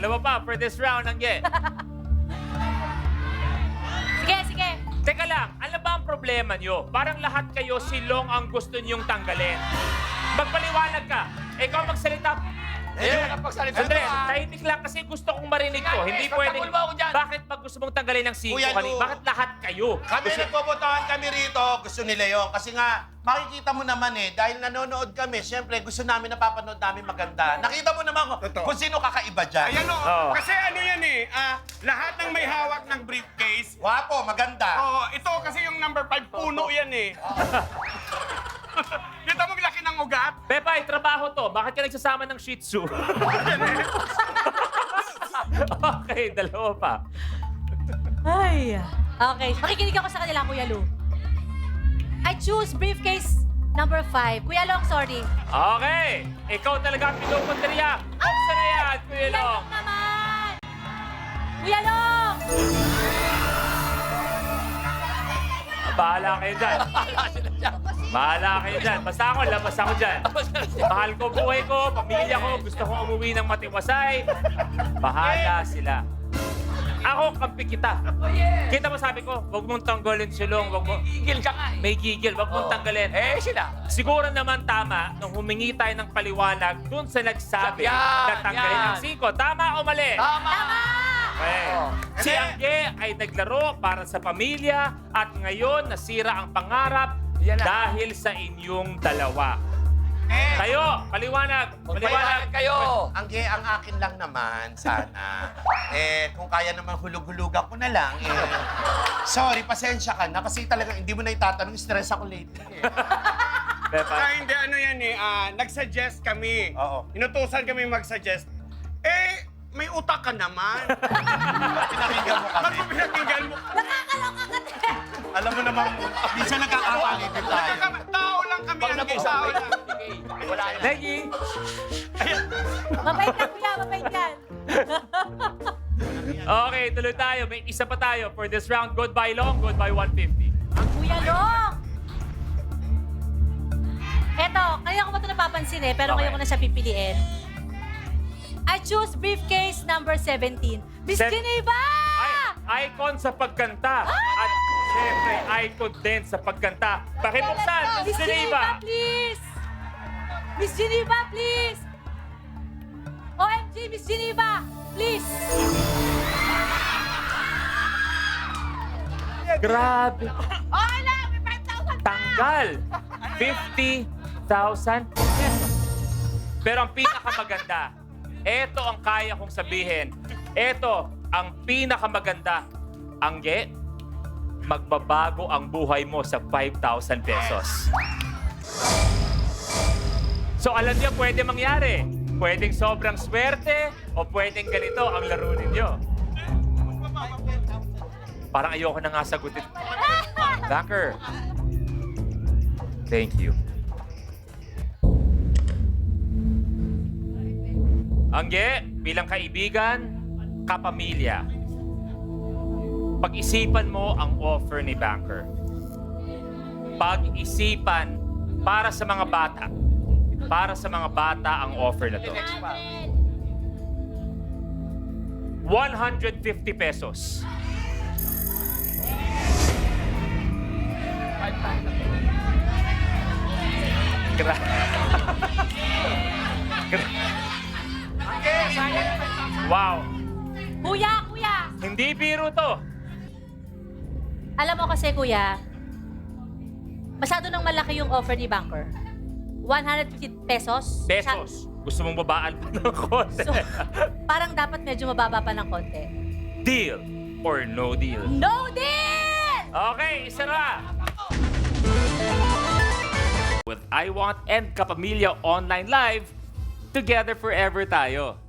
Dalawa pa for this round, Angge. Sige, sige. Teka lang, ano ba ang problema nyo? Parang lahat kayo silong ang gusto nyong tanggalin. Magpaliwanag ka. Ikaw magsalita. Andre, tahimik lang kasi gusto kong marinig ko. Hindi pwede. Bakit pag gusto mong tanggalin ng 5 Kuya kanina? Lu. Bakit lahat kayo? Kami nagbobotohan kami rito, gusto nila yun. Kasi nga, makikita mo naman dahil nanonood kami, siyempre gusto namin napapanood namin maganda. Nakita mo naman kung sino kakaiba dyan. Ayan o. Oo. Kasi ano yan lahat ng may hawak ng briefcase. Wapo, maganda. Oo, ito kasi yung number 5, puno yan Kita mo laki ng ugat? Pepay, trabaho to. Bakit ka nagsasama ng Shih Tzu? Okay, dalawa pa. Ay. Okay, makikinig ako sa kanila, Kuya Lu. I choose briefcase number 5. Kuya Long, sorry. Okay, ikaw talaga ang pinupunteriya. Buksan na yan, Kuya Long. naman! Kuya Long! Bahala kayo dyan. Bahala kayo dyan. Basta ako, labas ako dyan. Mahal ko buhay ko, pamilya ko, gusto ko umuwi ng matiwasay. Bahala sila. Ako, kampi kita. Kita mo sabi ko, huwag mong tanggalin silong, huwag mo... Gigil ka nga eh. May gigil, huwag mong tanggalin. Eh, sila. Siguro naman tama nung humingi tayo ng paliwanag dun sa nagsabi Yan, na tanggalin yan. ng 5. Tama o mali? Tama! Okay. Si Angge ay naglaro para sa pamilya at ngayon nasira ang pangarap Yan na. dahil sa inyong dalawa. Kayo, paliwanag. Magpaliwanag kayo. Ang akin lang naman, sana. Kung kaya naman hulug-hulugan ko na lang. Sorry, pasensya ka na kasi talagang hindi mo na itatanong, stress ako lately. Pepa. Hindi ano yan nag-suggest kami. Oo. Inutusan kami mag-suggest. May utak ka naman. Pinakinggan mo kami. Ba't pinakinggan mo? Nakakaloka ka din! Alam mo naman, minsan nagkakapalitin tayo. Tao lang kami. Pag ang nag-usap tao kayo, lang. sige, wala na. Negi. Mabait yan, Kuya. Mabait yan. Okay, tuloy tayo. May isa pa tayo for this round. Goodbye long, goodbye 150. Kuya Long! Eto, kanina ko ba ito napapansin pero Okay. ngayon ko na siya pipiliin. I choose briefcase number 17. Miss Geneva! Ay, icon sa pagkanta. At syempre, icon din sa pagkanta. Pakibuksan, Miss Geneva, please! Miss Geneva, please! OMG, Miss Geneva, please! Grabe. Okay lang, may 5,000 pa! Tanggal. 50,000. Pero ang pinakamaganda, ito ang kaya kong sabihin. Ito ang pinakamaganda. Angge, magbabago ang buhay mo sa 5,000 pesos. So alam niyo, pwede mangyari. Pwedeng sobrang swerte o pwedeng ganito ang laro ninyo. Parang ayoko na nga sagutin. Backer. Thank you. Angge, bilang kaibigan, kapamilya, pag-isipan mo ang offer ni Banker. Pag-isipan para sa mga bata. Para sa mga bata ang offer na to. 150 pesos. Gra- Wow. Kuya, Kuya! Hindi biro to. Alam mo kasi, Kuya, masyado nang malaki yung offer ni Banker. 150 pesos. Pesos. Gusto mong babaan pa ng konti. So, parang dapat medyo mababa pa ng konti. Deal or no deal? No deal! Okay, isa na. With I Want and Kapamilya Online Live, together forever tayo.